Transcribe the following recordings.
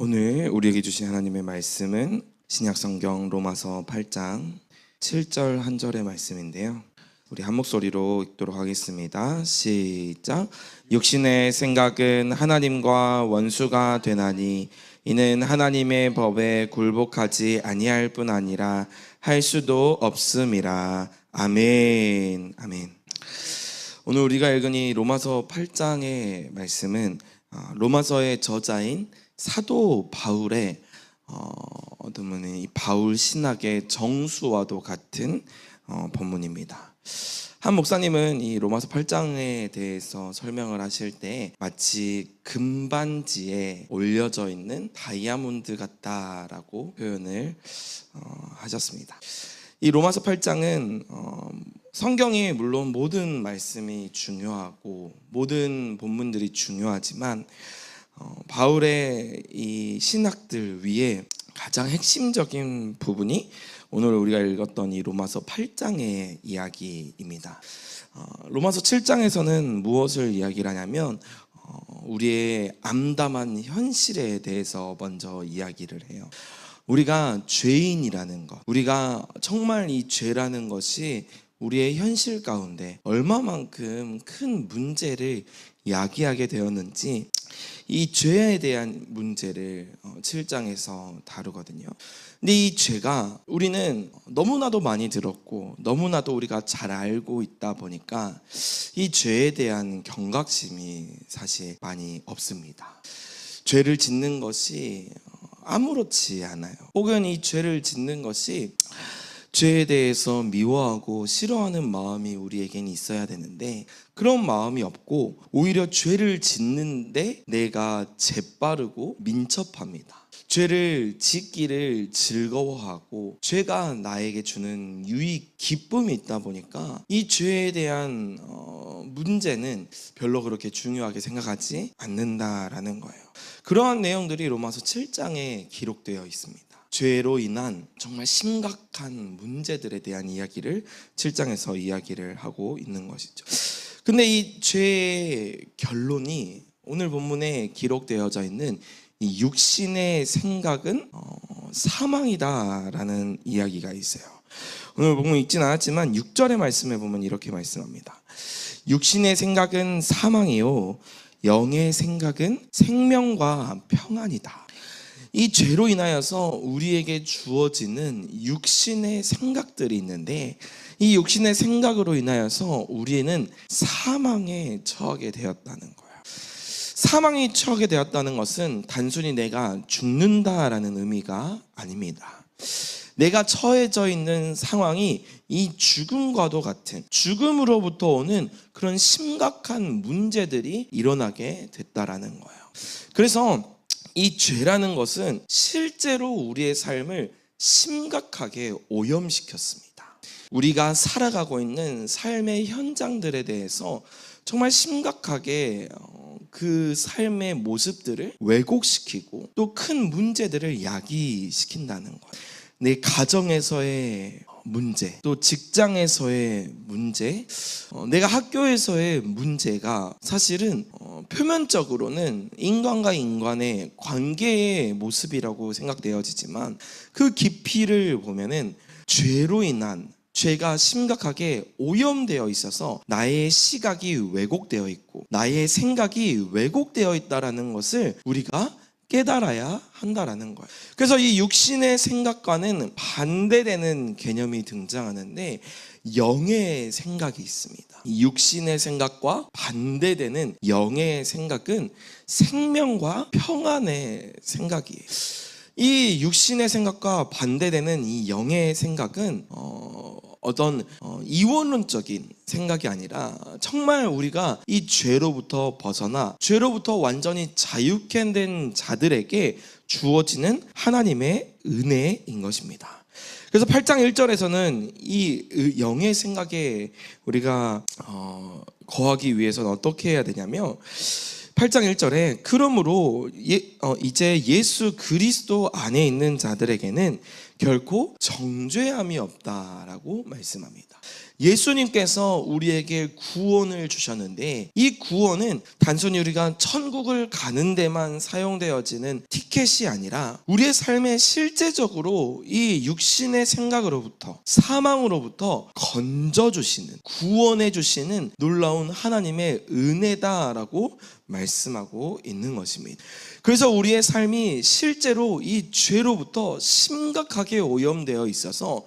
오늘 우리에게 주신 하나님의 말씀은 신약성경 로마서 8장 7절 한 절의 말씀인데요. 우리 한 목소리로 읽도록 하겠습니다. 시작. 육신의 생각은 하나님과 원수가 되나니 이는 하나님의 법에 굴복하지 아니할 뿐 아니라 할 수도 없음이라. 아멘. 아멘. 오늘 우리가 읽은 이 로마서 8장의 말씀은 로마서의 저자인 사도 바울의 어떤 분은 이 바울 신학의 정수와도 같은 본문입니다. 한 목사님은 이 로마서 8장에 대해서 설명을 하실 때 마치 금반지에 올려져 있는 다이아몬드 같다라고 표현을 하셨습니다. 이 로마서 8장은 성경이 물론 모든 말씀이 중요하고 모든 본문들이 중요하지만 바울의 이 신학들 위에 가장 핵심적인 부분이 오늘 우리가 읽었던 이 로마서 8장의 이야기입니다. 로마서 7장에서는 무엇을 이야기를 하냐면 우리의 암담한 현실에 대해서 먼저 이야기를 해요. 우리가 죄인이라는 것, 우리가 정말 이 죄라는 것이 우리의 현실 가운데 얼마만큼 큰 문제를 야기하게 되었는지 이 죄에 대한 문제를 7장에서 다루거든요. 근데 이 죄가 우리는 너무나도 많이 들었고 너무나도 우리가 잘 알고 있다 보니까 이 죄에 대한 경각심이 사실 많이 없습니다. 죄를 짓는 것이 아무렇지 않아요. 혹은 이 죄를 짓는 것이 죄에 대해서 미워하고 싫어하는 마음이 우리에게는 있어야 되는데 그런 마음이 없고 오히려 죄를 짓는데 내가 재빠르고 민첩합니다. 죄를 짓기를 즐거워하고 죄가 나에게 주는 유익, 기쁨이 있다 보니까 이 죄에 대한 문제는 별로 그렇게 중요하게 생각하지 않는다라는 거예요. 그러한 내용들이 로마서 7장에 기록되어 있습니다. 죄로 인한 정말 심각한 문제들에 대한 이야기를 7장에서 이야기를 하고 있는 것이죠. 근데 이 죄의 결론이 오늘 본문에 기록되어져 있는 이 육신의 생각은 사망이다라는 이야기가 있어요. 오늘 본문 읽진 않았지만 6절의 말씀에 보면 이렇게 말씀합니다. 육신의 생각은 사망이요 영의 생각은 생명과 평안이다. 이 죄로 인하여서 우리에게 주어지는 육신의 생각들이 있는데 이 육신의 생각으로 인하여서 우리는 사망에 처하게 되었다는 거예요. 사망에 처하게 되었다는 것은 단순히 내가 죽는다라는 의미가 아닙니다. 내가 처해져 있는 상황이 이 죽음과도 같은 죽음으로부터 오는 그런 심각한 문제들이 일어나게 됐다라는 거예요. 그래서 이 죄라는 것은 실제로 우리의 삶을 심각하게 오염시켰습니다. 우리가 살아가고 있는 삶의 현장들에 대해서 정말 심각하게 그 삶의 모습들을 왜곡시키고 또 큰 문제들을 야기시킨다는 거예요. 내 가정에서의 문제, 또 직장에서의 문제, 내가 학교에서의 문제가 사실은 표면적으로는 인간과 인간의 관계의 모습이라고 생각되어지지만 그 깊이를 보면은 죄로 인한 죄가 심각하게 오염되어 있어서 나의 시각이 왜곡되어 있고 나의 생각이 왜곡되어 있다는 것을 우리가 깨달아야 한다라는 거예요. 그래서 이 육신의 생각과는 반대되는 개념이 등장하는데 영의 생각이 있습니다. 이 육신의 생각과 반대되는 영의 생각은 생명과 평안의 생각이에요. 이 육신의 생각과 반대되는 이 영의 생각은 어떤 이원론적인 생각이 아니라 정말 우리가 이 죄로부터 벗어나 죄로부터 완전히 자유케 된 자들에게 주어지는 하나님의 은혜인 것입니다. 그래서 8장 1절에서는 이 영의 생각에 우리가 거하기 위해서는 어떻게 해야 되냐면 8장 1절에 그러므로 이제 예수 그리스도 안에 있는 자들에게는 결코 정죄함이 없다라고 말씀합니다. 예수님께서 우리에게 구원을 주셨는데 이 구원은 단순히 우리가 천국을 가는 데만 사용되어지는 티켓이 아니라 우리의 삶에 실제적으로 이 육신의 생각으로부터 사망으로부터 건져주시는 구원해 주시는 놀라운 하나님의 은혜다라고 말씀하고 있는 것입니다. 그래서 우리의 삶이 실제로 이 죄로부터 심각하게 오염되어 있어서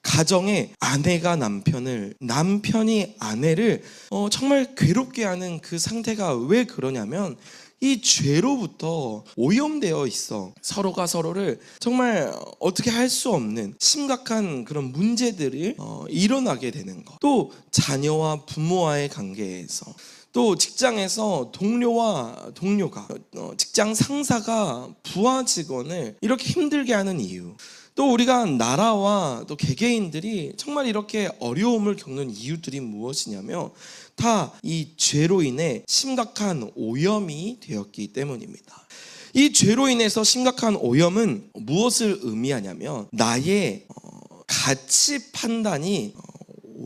가정에 아내가 남편을, 남편이 아내를 정말 괴롭게 하는 그 상태가 왜 그러냐면 이 죄로부터 오염되어 있어. 서로가 서로를 정말 어떻게 할 수 없는 심각한 그런 문제들이 일어나게 되는 것. 또 자녀와 부모와의 관계에서, 또 직장에서 동료가 직장 상사가 부하 직원을 이렇게 힘들게 하는 이유, 또 우리가 나라와 또 개개인들이 정말 이렇게 어려움을 겪는 이유들이 무엇이냐면 다 이 죄로 인해 심각한 오염이 되었기 때문입니다. 이 죄로 인해서 심각한 오염은 무엇을 의미하냐면 나의 가치 판단이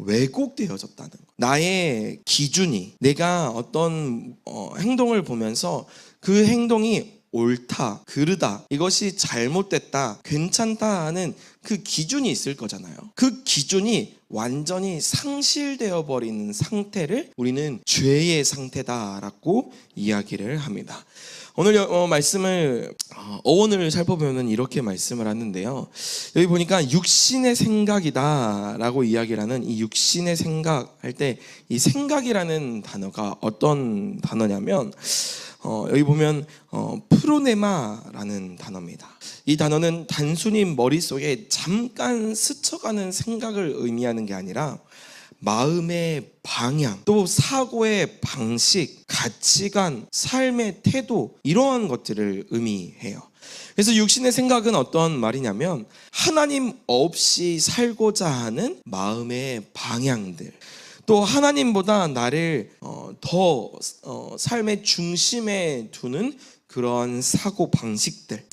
왜곡되어졌다는 것. 나의 기준이, 내가 어떤 행동을 보면서 그 행동이 옳다, 그르다, 이것이 잘못됐다, 괜찮다 하는 그 기준이 있을 거잖아요. 그 기준이 완전히 상실되어 버리는 상태를 우리는 죄의 상태다라고 이야기를 합니다. 오늘 말씀을 어원을 살펴보면 이렇게 말씀을 하는데요. 여기 보니까 육신의 생각이다라고 이야기를 하는 이 육신의 생각 할 때 이 생각이라는 단어가 어떤 단어냐면 여기 보면 프로네마라는 단어입니다. 이 단어는 단순히 머릿속에 잠깐 스쳐가는 생각을 의미하는 게 아니라 마음의 방향, 또 사고의 방식, 가치관, 삶의 태도, 이러한 것들을 의미해요. 그래서 육신의 생각은 어떤 말이냐면 하나님 없이 살고자 하는 마음의 방향들, 또 하나님보다 나를 더 삶의 중심에 두는 그런 사고 방식들,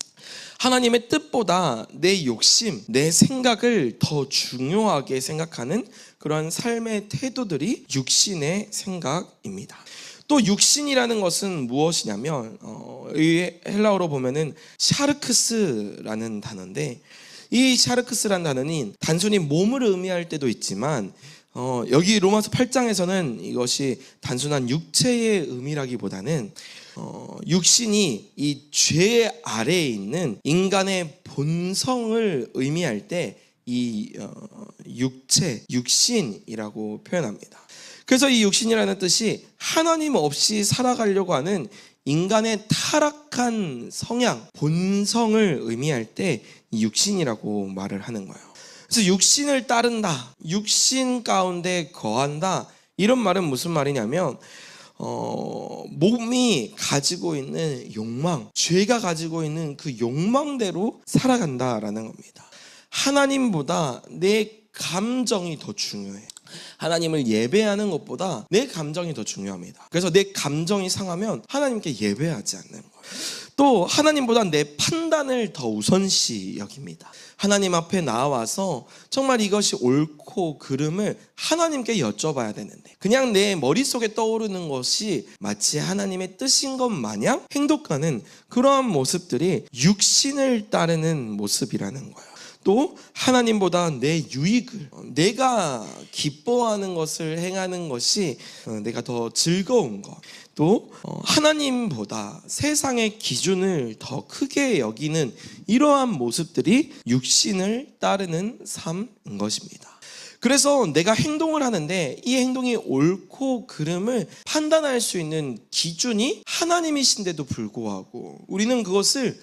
하나님의 뜻보다 내 욕심, 내 생각을 더 중요하게 생각하는 그런 삶의 태도들이 육신의 생각입니다. 또 육신이라는 것은 무엇이냐면 이 헬라어로 보면은 샤르크스라는 단어인데, 이 샤르크스라는 단어는 단순히 몸을 의미할 때도 있지만 여기 로마서 8장에서는 이것이 단순한 육체의 의미라기보다는 육신이 이 죄 아래에 있는 인간의 본성을 의미할 때 이 육신이라고 표현합니다. 그래서 이 육신이라는 뜻이 하나님 없이 살아가려고 하는 인간의 타락한 성향, 본성을 의미할 때 이 육신이라고 말을 하는 거예요. 그래서 육신을 따른다, 육신 가운데 거한다, 이런 말은 무슨 말이냐면 몸이 가지고 있는 욕망, 죄가 가지고 있는 그 욕망대로 살아간다라는 겁니다. 하나님보다 내 감정이 더 중요해. 하나님을 예배하는 것보다 내 감정이 더 중요합니다. 그래서 내 감정이 상하면 하나님께 예배하지 않는 거예요. 또 하나님보다 내 판단을 더 우선시 여깁니다. 하나님 앞에 나와서 정말 이것이 옳고 그름을 하나님께 여쭤봐야 되는데 그냥 내 머릿속에 떠오르는 것이 마치 하나님의 뜻인 것 마냥 행동하는 그러한 모습들이 육신을 따르는 모습이라는 거예요. 또 하나님보다 내 유익을, 내가 기뻐하는 것을 행하는 것이 내가 더 즐거운 것, 또 하나님보다 세상의 기준을 더 크게 여기는 이러한 모습들이 육신을 따르는 삶인 것입니다. 그래서 내가 행동을 하는데 이 행동이 옳고 그름을 판단할 수 있는 기준이 하나님이신데도 불구하고 우리는 그것을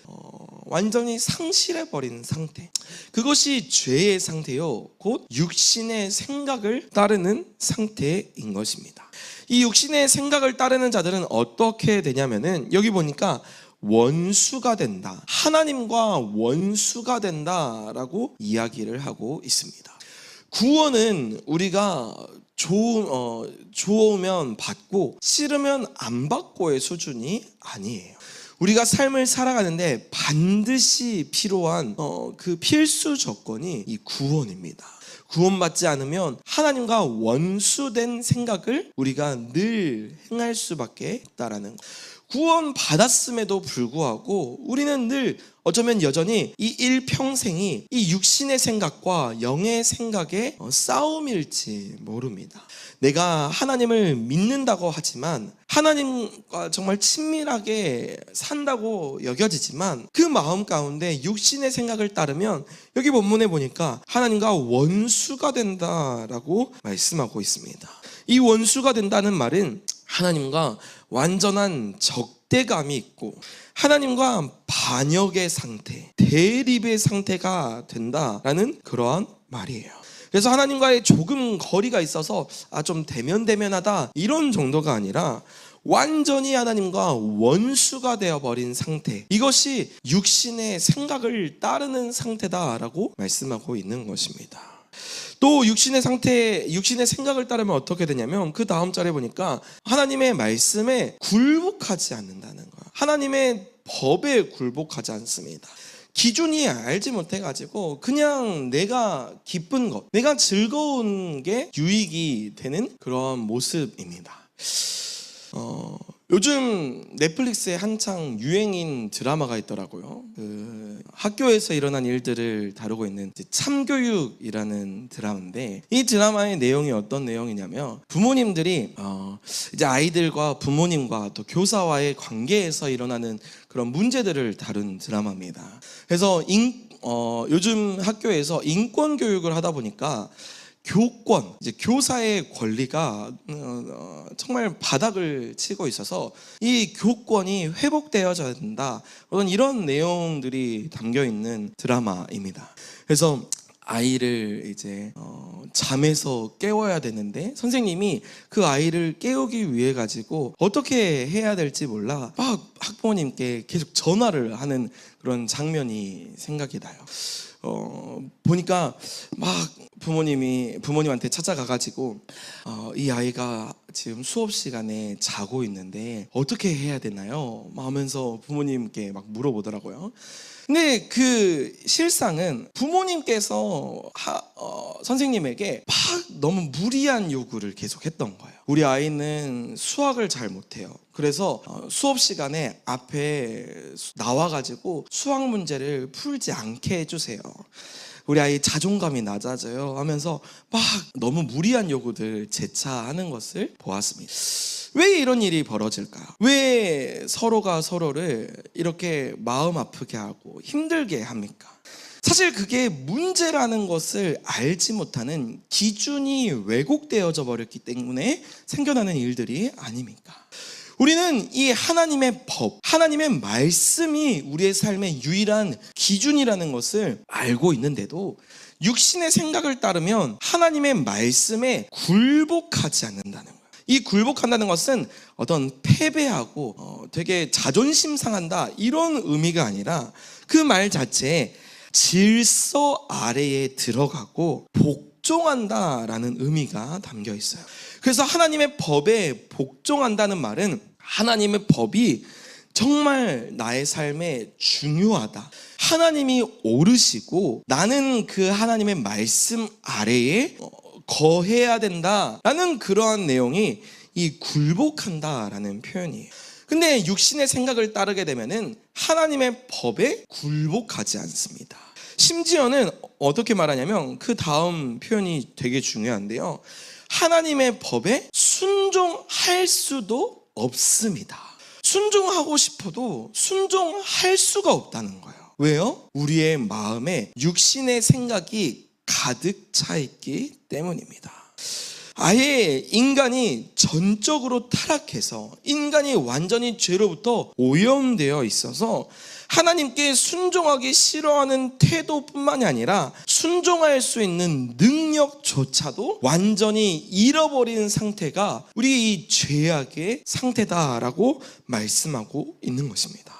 완전히 상실해버리는 상태, 그것이 죄의 상태요, 곧 육신의 생각을 따르는 상태인 것입니다. 이 육신의 생각을 따르는 자들은 어떻게 되냐면은 여기 보니까 원수가 된다, 하나님과 원수가 된다라고 이야기를 하고 있습니다. 구원은 우리가 좋으면 받고 싫으면 안 받고의 수준이 아니에요. 우리가 삶을 살아가는데 반드시 필요한 그 필수 조건이 이 구원입니다. 구원받지 않으면 하나님과 원수된 생각을 우리가 늘 행할 수밖에 없다라는 것. 구원받았음에도 불구하고 우리는 늘 어쩌면 여전히 이 일평생이 이 육신의 생각과 영의 생각의 싸움일지 모릅니다. 내가 하나님을 믿는다고 하지만 하나님과 정말 친밀하게 산다고 여겨지지만 그 마음 가운데 육신의 생각을 따르면 여기 본문에 보니까 하나님과 원수가 된다라고 말씀하고 있습니다. 이 원수가 된다는 말은 하나님과 완전한 적대감이 있고 하나님과 반역의 상태, 대립의 상태가 된다라는 그러한 말이에요. 그래서 하나님과의 조금 거리가 있어서 좀 대면대면하다 이런 정도가 아니라 완전히 하나님과 원수가 되어버린 상태, 이것이 육신의 생각을 따르는 상태다라고 말씀하고 있는 것입니다. 또 육신의 상태, 육신의 생각을 따르면 어떻게 되냐면 그 다음 절에 보니까 하나님의 말씀에 굴복하지 않는다는 거예요. 하나님의 법에 굴복하지 않습니다. 기준이 알지 못해가지고 그냥 내가 기쁜 것, 내가 즐거운 게 유익이 되는 그런 모습입니다. 요즘 넷플릭스에 한창 유행인 드라마가 있더라고요. 학교에서 일어난 일들을 다루고 있는 참교육이라는 드라마인데, 이 드라마의 내용이 어떤 내용이냐면 부모님들이 이제 아이들과 부모님과 또 교사와의 관계에서 일어나는 그런 문제들을 다룬 드라마입니다. 그래서 요즘 학교에서 인권 교육을 하다 보니까 교권, 이제 교사의 권리가 정말 바닥을 치고 있어서 이 교권이 회복되어져야 된다, 이런 내용들이 담겨 있는 드라마입니다. 그래서 아이를 이제 잠에서 깨워야 되는데 선생님이 그 아이를 깨우기 위해 가지고 어떻게 해야 될지 몰라 막 학부모님께 계속 전화를 하는 그런 장면이 생각이 나요. 보니까 막 부모님한테 찾아가가지고 이 아이가 지금 수업 시간에 자고 있는데 어떻게 해야 되나요? 하면서 부모님께 막 물어보더라고요. 근데 그 실상은 부모님께서 선생님에게 막 너무 무리한 요구를 계속 했던 거예요. 우리 아이는 수학을 잘 못해요. 그래서 수업 시간에 앞에 나와가지고 수학 문제를 풀지 않게 해주세요. 우리 아이 자존감이 낮아져요 하면서 막 너무 무리한 요구들 재차하는 것을 보았습니다. 왜 이런 일이 벌어질까요? 왜 서로가 서로를 이렇게 마음 아프게 하고 힘들게 합니까? 사실 그게 문제라는 것을 알지 못하는 기준이 왜곡되어져 버렸기 때문에 생겨나는 일들이 아닙니까? 우리는 이 하나님의 법, 하나님의 말씀이 우리의 삶의 유일한 기준이라는 것을 알고 있는데도 육신의 생각을 따르면 하나님의 말씀에 굴복하지 않는다는 거예요. 이 굴복한다는 것은 어떤 패배하고 되게 자존심 상한다 이런 의미가 아니라 그 말 자체에 질서 아래에 들어가고 복종한다라는 의미가 담겨 있어요. 그래서 하나님의 법에 복종한다는 말은 하나님의 법이 정말 나의 삶에 중요하다, 하나님이 오르시고 나는 그 하나님의 말씀 아래에 거해야 된다라는 그러한 내용이 이 굴복한다라는 표현이에요. 근데 육신의 생각을 따르게 되면은 하나님의 법에 굴복하지 않습니다. 심지어는 어떻게 말하냐면 그 다음 표현이 되게 중요한데요. 하나님의 법에 순종할 수도 없습니다. 순종하고 싶어도 순종할 수가 없다는 거예요. 왜요? 우리의 마음에 육신의 생각이 가득 차 있기 때문입니다. 아예 인간이 전적으로 타락해서 인간이 완전히 죄로부터 오염되어 있어서 하나님께 순종하기 싫어하는 태도뿐만이 아니라 순종할 수 있는 능력조차도 완전히 잃어버린 상태가 우리 이 죄악의 상태다라고 말씀하고 있는 것입니다.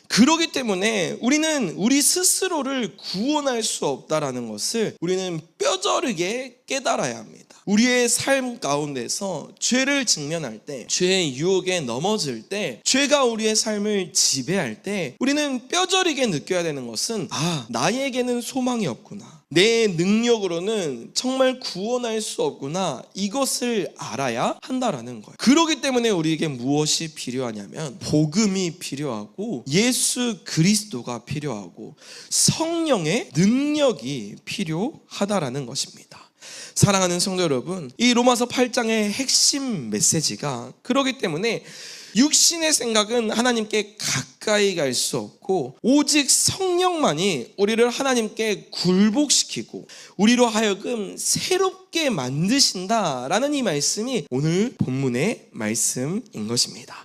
그렇기 때문에 우리는 우리 스스로를 구원할 수 없다라는 것을 우리는 뼈저리게 깨달아야 합니다. 우리의 삶 가운데서 죄를 직면할 때, 죄의 유혹에 넘어질 때, 죄가 우리의 삶을 지배할 때 우리는 뼈저리게 느껴야 되는 것은 나에게는 소망이 없구나, 내 능력으로는 정말 구원할 수 없구나, 이것을 알아야 한다라는 거예요. 그렇기 때문에 우리에게 무엇이 필요하냐면 복음이 필요하고 예수 그리스도가 필요하고 성령의 능력이 필요하다라는 것입니다. 사랑하는 성도 여러분, 이 로마서 8장의 핵심 메시지가 그렇기 때문에 육신의 생각은 하나님께 가까이 갈 수 없고 오직 성령만이 우리를 하나님께 굴복시키고 우리로 하여금 새롭게 만드신다라는 이 말씀이 오늘 본문의 말씀인 것입니다.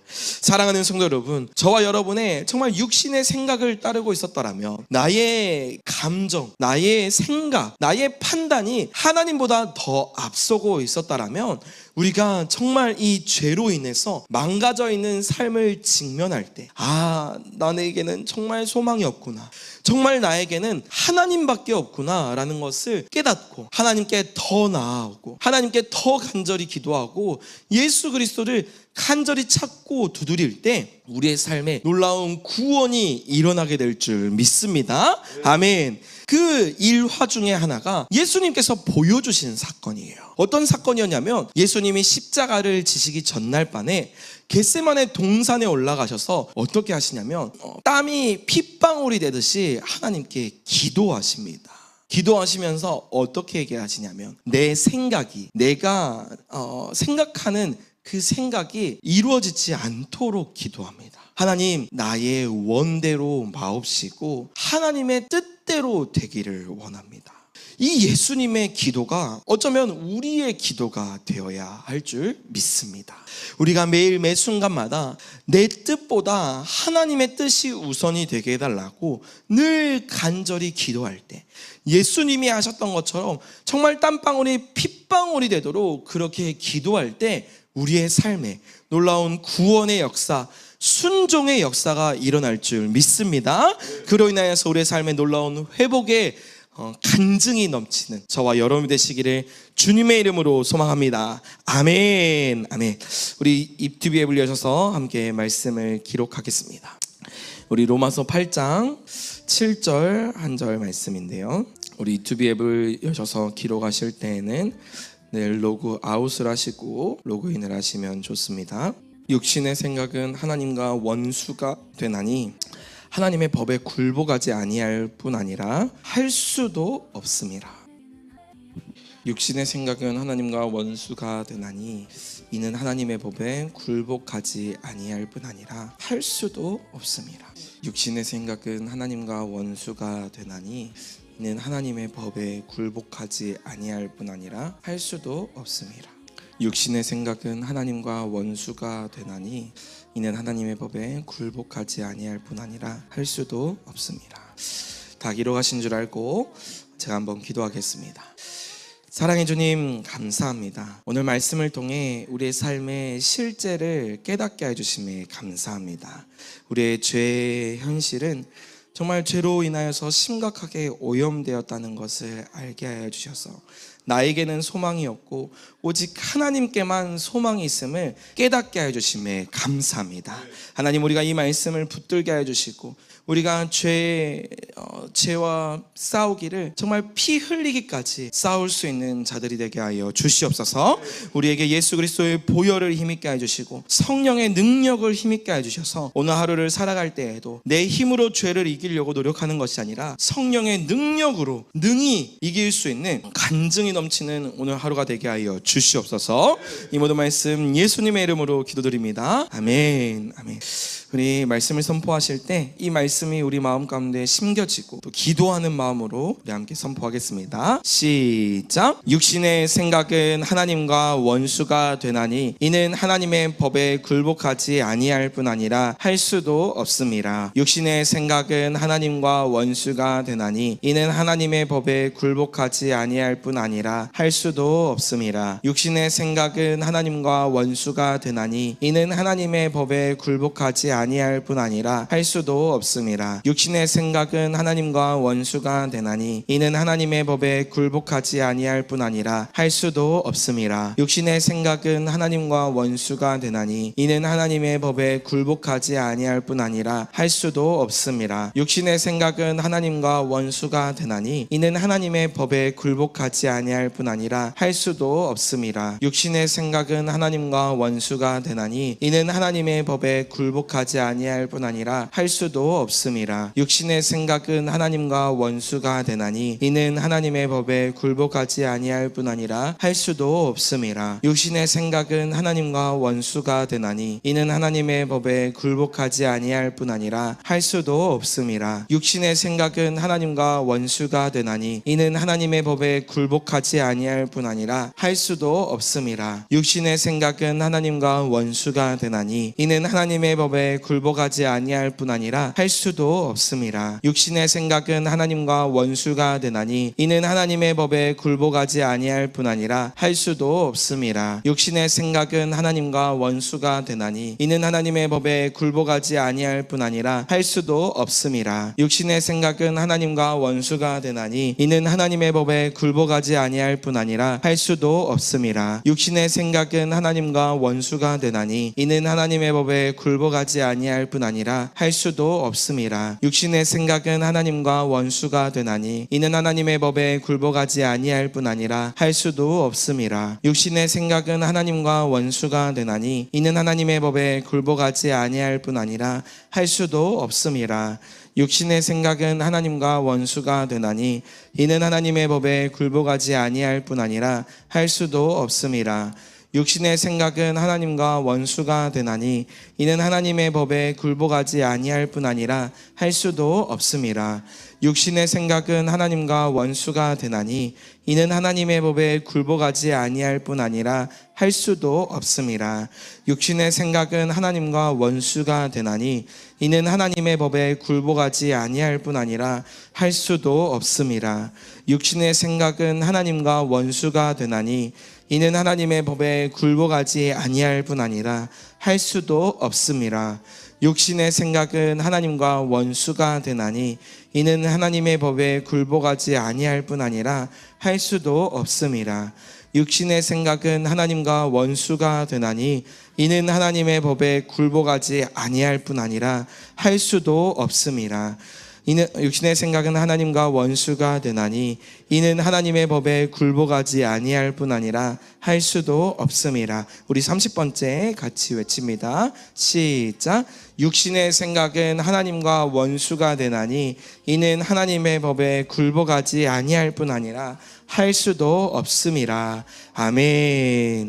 사랑하는 성도 여러분, 저와 여러분의 정말 육신의 생각을 따르고 있었더라면, 나의 감정, 나의 생각, 나의 판단이 하나님보다 더 앞서고 있었더라면 우리가 정말 이 죄로 인해서 망가져 있는 삶을 직면할 때 나에게는 정말 소망이 없구나, 정말 나에게는 하나님밖에 없구나 라는 것을 깨닫고 하나님께 더 나아오고 하나님께 더 간절히 기도하고 예수 그리스도를 간절히 찾고 두드릴 때 우리의 삶에 놀라운 구원이 일어나게 될 줄 믿습니다. 아멘. 그 일화 중에 하나가 예수님께서 보여주신 사건이에요. 어떤 사건이었냐면, 예수님이 십자가를 지시기 전날 밤에 겟세마네 동산에 올라가셔서 어떻게 하시냐면 땀이 핏방울이 되듯이 하나님께 기도하십니다. 기도하시면서 어떻게 얘기하시냐면, 내 생각이, 내가 생각하는 그 생각이 이루어지지 않도록 기도합니다. 하나님, 나의 원대로 마옵시고 하나님의 뜻대로 되기를 원합니다. 이 예수님의 기도가 어쩌면 우리의 기도가 되어야 할 줄 믿습니다. 우리가 매일 매 순간마다 내 뜻보다 하나님의 뜻이 우선이 되게 해달라고 늘 간절히 기도할 때, 예수님이 하셨던 것처럼 정말 땀방울이 핏방울이 되도록 그렇게 기도할 때 우리의 삶에 놀라운 구원의 역사, 순종의 역사가 일어날 줄 믿습니다. 그로 인하여서 우리의 삶에 놀라운 회복의 간증이 넘치는 저와 여러분이 되시기를 주님의 이름으로 소망합니다. 아멘. 아멘. 우리 입튜브 앱을 여셔서 함께 말씀을 기록하겠습니다. 우리 로마서 8장 7절 한 절 말씀인데요, 우리 유튜브 앱을 여셔서 기록하실 때에는 늘 로그 아웃을 하시고 로그인을 하시면 좋습니다. 육신의 생각은 하나님과 원수가 되나니 하나님의 법에 굴복하지 아니할 뿐 아니라 할 수도 없습니다. 육신의 생각은 하나님과 원수가 되나니 이는 하나님의 법에 굴복하지 아니할 뿐 아니라 할 수도 없습니다. 육신의 생각은 하나님과 원수가 되나니 이는 하나님의 법에 굴복하지 아니할 뿐 아니라 할 수도 없습니다. 육신의 생각은 하나님과 원수가 되나니 이는 하나님의 법에 굴복하지 아니할 뿐 아니라 할 수도 없습니다. 다 기록하신 줄 알고 제가 한번 기도하겠습니다. 사랑해 주님, 감사합니다. 오늘 말씀을 통해 우리의 삶의 실제를 깨닫게 해주심에 감사합니다. 우리의 죄의 현실은 정말 죄로 인하여서 심각하게 오염되었다는 것을 알게 하여 주셔서 나에게는 소망이 없고 오직 하나님께만 소망이 있음을 깨닫게 하여 주심에 감사합니다. 하나님, 우리가 이 말씀을 붙들게 하여 주시고 우리가 죄와 싸우기를 정말 피 흘리기까지 싸울 수 있는 자들이 되게 하여 주시옵소서. 우리에게 예수 그리스도의 보혈을 힘있게 해주시고 성령의 능력을 힘있게 해주셔서 오늘 하루를 살아갈 때에도 내 힘으로 죄를 이기려고 노력하는 것이 아니라 성령의 능력으로 능히 이길 수 있는 간증이 넘치는 오늘 하루가 되게 하여 주시옵소서. 이 모든 말씀 예수님의 이름으로 기도드립니다. 아멘. 아멘. 우리 말씀을 선포하실 때 이 말씀이 우리 마음 가운데 심겨지고 또 기도하는 마음으로 우리 함께 선포하겠습니다. 시작. 육신의 생각은 하나님과 원수가 되나니 이는 하나님의 법에 굴복하지 아니할 뿐 아니라 할 수도 없습니다. 육신의 생각은 하나님과 원수가 되나니 이는 하나님의 법에 굴복하지 아니할 뿐 아니라 할 수도 없습니다. 육신의 생각은 하나님과 원수가 되나니 이는 하나님의 법에 굴복하지 아니할 뿐 아니라 할 수도 없습니다. 육신의 생각은 하나님과 하나님과 원수가 되나니 이는 하나님의 법에 굴복하지 아니할 뿐 아니라 할 수도 없음이라. 육신의 생각은 하나님과 원수가 되나니 이는 하나님의 법에 굴복하지 아니할 뿐 아니라 할 수도 없음이라. 육신의 생각은 하나님과 원수가 되나니 이는 하나님의 법에 굴복하지 아니할 뿐 아니라 할 수도 없음이라. 육신의 생각은 하나님과 원수가 되나니 이는 하나님의 법에 굴복하지 아니할 뿐 아니라 할 수도 없음이라. 육신의 생각은 하나님과 원수가 되나니 이는 하나님의 법에 굴복하지 아니할 뿐 아니라 할 수도 없음이라. 육신의 생각은 하나님과 원수가 되나니 이는 하나님의 법에 굴복하지 아니할 뿐 아니라 할 수도 없음이라. 육신의 생각은 하나님과 원수가 되나니 이는 하나님의 법에 굴복하지 아니할 뿐 아니라 할 수도 없음이라. 육신의 생각은 하나님과 원수가 되나니 이는 하나님의 법에 굴복하지 아니할 뿐 아니라 할 수도 없음이라. 육신의 생각은 하나님과 원수가 되나니 이는 하나님의 법에 굴복하지 아니할 뿐 아니라 할 수도 없음이라. 육신의 생각은 하나님과 원수가 되나니 이는 하나님의 법에 굴복하지 아니할 뿐 아니라 할 수도 없음이라. 육신의 생각은 하나님과 원수가 되나니 이는 하나님의 법에 굴복하지 아니할 뿐 아니라 할 수도 없음이라. 육신의 생각은 하나님과 원수가 되나니 이는 하나님의 법에 굴복하지 아니할 뿐 아니라 할 수도 없음이라. 육신의 생각은 하나님과 원수가 되나니 이는 하나님의 법에 굴복하지 아니할 뿐 아니라 할 수도 없음이라. 육신의 생각은 하나님과 원수가 되나니 이는 하나님의 법에 굴복하지 아니할 뿐 아니라 할 수도 없음이라. 육신의 생각은 하나님과 원수가 되나니 이는 하나님의 법에 굴복하지 아니할 뿐 아니라 할 수도 없음이라. 육신의 생각은 하나님과 원수가 되나니 이는 하나님의 법에 굴복하지 아니할 뿐 아니라 할 수도 없음이라. 육신의 생각은 하나님과 원수가 되나니 이는 하나님의 법에 굴복하지 아니할 뿐 아니라 할 수도 없음이라. 육신의 생각은 하나님과 원수가 되나니 이는 하나님의 법에 굴복하지 아니할 뿐 아니라 할 수도 없음이라. 육신의 생각은 하나님과 원수가 되나니 이는 하나님의 법에 굴복하지 아니할 뿐 아니라 할 수도 없음이라. 육신의 생각은 하나님과 원수가 되나니 이는 하나님의 법에 굴복하지 아니할 뿐 아니라 할 수도 없음이라. 육신의 생각은 하나님과 원수가 되나니 이는 하나님의 법에 굴복하지 아니할 뿐 아니라 할 수도 없음이라. 이는 육신의 생각은 하나님과 원수가 되나니 이는 하나님의 법에 굴복하지 아니할 뿐 아니라 할 수도 없음이라. 우리 30번째 같이 외칩니다. 시작. 육신의 생각은 하나님과 원수가 되나니 이는 하나님의 법에 굴복하지 아니할 뿐 아니라 할 수도 없음이라. 아멘.